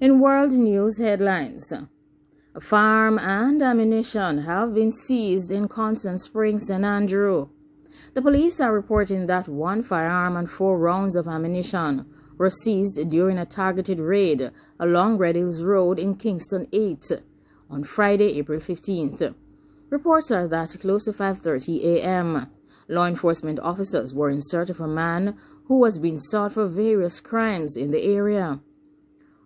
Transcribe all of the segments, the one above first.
In world news headlines, a farm and ammunition have been seized in Constant Springs, St. Andrew. The police are reporting that one firearm and 4 rounds of ammunition were seized during a targeted raid along Red Hills Road in Kingston 8 on Friday, April 15th. Reports are that close to 5:30 a.m., law enforcement officers were in search of a man who was being sought for various crimes in the area.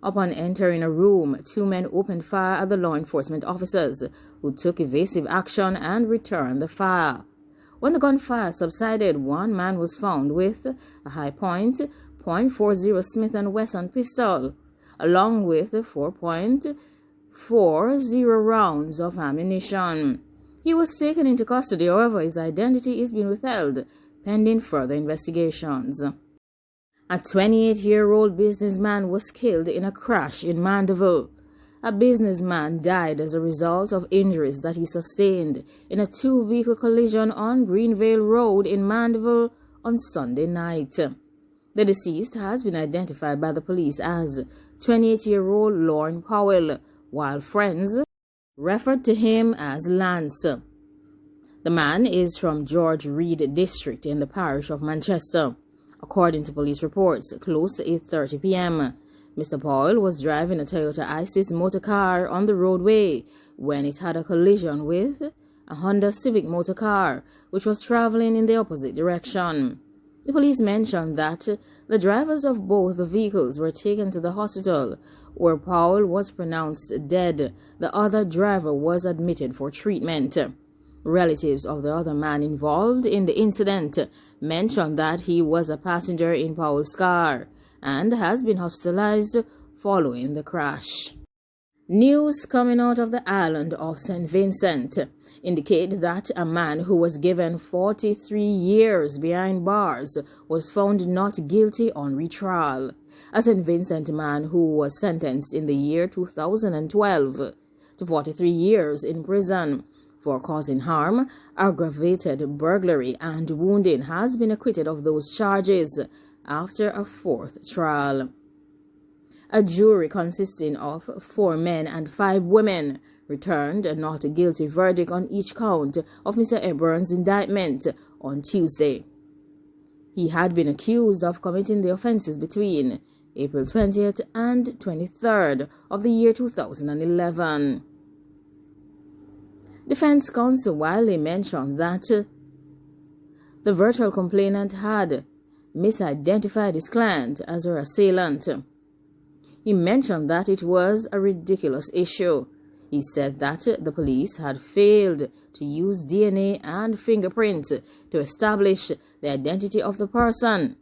Upon entering a room, 2 men opened fire at the law enforcement officers, who took evasive action and returned the fire. When the gunfire subsided, one man was found with a high-point .40 Smith & Wesson pistol, along with 4.40 rounds of ammunition. He was taken into custody, however, his identity is being withheld, pending further investigations. A 28-year-old businessman was killed in a crash in Mandeville. A businessman died as a result of injuries that he sustained in a 2-vehicle collision on Greenvale Road in Mandeville on Sunday night. The deceased has been identified by the police as 28-year-old Lorne Powell, while friends referred to him as Lance. The man is from George Reed District in the parish of Manchester. According to police reports, close to 8:30 p.m., Mr. Powell was driving a Toyota Isis motor car on the roadway when it had a collision with a Honda Civic motor car, which was traveling in the opposite direction. The police mentioned that the drivers of both the vehicles were taken to the hospital, where Powell was pronounced dead. The other driver was admitted for treatment. Relatives of the other man involved in the incident mentioned that he was a passenger in Powell's car and has been hospitalized following the crash. News coming out of the island of St. Vincent indicate that a man who was given 43 years behind bars was found not guilty on retrial. A St. Vincent man who was sentenced in the year 2012 to 43 years in prison for causing harm, aggravated burglary, and wounding has been acquitted of those charges after a 4th trial. A jury consisting of 4 men and 5 women returned a not guilty verdict on each count of Mr. Eburn's indictment on Tuesday. He had been accused of committing the offenses between April 20th and 23rd of the year 2011. Defense counsel Wiley mentioned that the virtual complainant had misidentified his client as her assailant. He mentioned that it was a ridiculous issue. He said that the police had failed to use DNA and fingerprints to establish the identity of the person.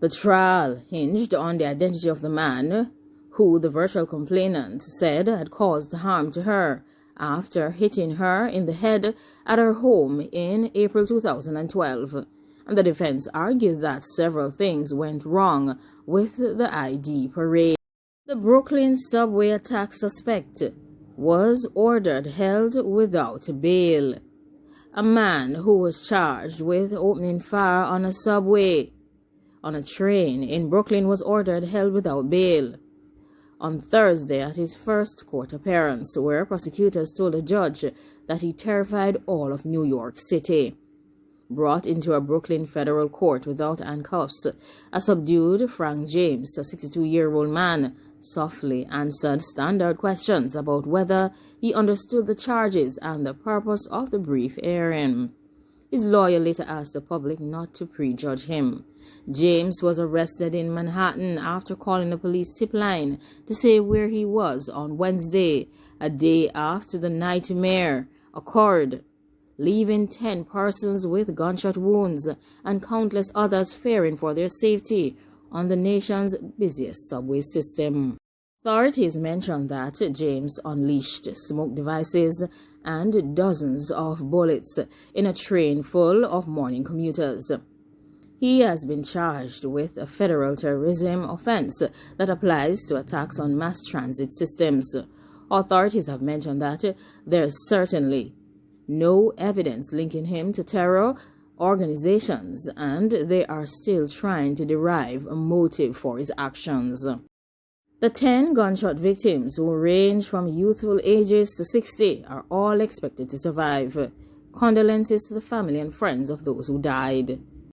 The trial hinged on the identity of the man who the virtual complainant said had caused harm to her after hitting her in the head at her home in April 2012. And the defense argued that several things went wrong with the ID parade. The Brooklyn subway attack suspect was ordered held without bail. A man who was charged with opening fire on a train in Brooklyn was ordered held without bail on Thursday at his first court appearance, where prosecutors told a judge that he terrified all of New York City. Brought into a Brooklyn federal court without handcuffs, a subdued Frank James, a 62-year-old man, softly answered standard questions about whether he understood the charges and the purpose of the brief hearing. His lawyer later asked the public not to prejudge him. James was arrested in Manhattan after calling the police tip line to say where he was on Wednesday, a day after the nightmare occurred, leaving 10 persons with gunshot wounds and countless others fearing for their safety on the nation's busiest subway system. Authorities mentioned that James unleashed smoke devices and dozens of bullets in a train full of morning commuters. He has been charged with a federal terrorism offense that applies to attacks on mass transit systems. Authorities have mentioned that there is certainly no evidence linking him to terror organizations, and they are still trying to derive a motive for his actions. The 10 gunshot victims, who range from youthful ages to 60, are all expected to survive. Condolences to the family and friends of those who died.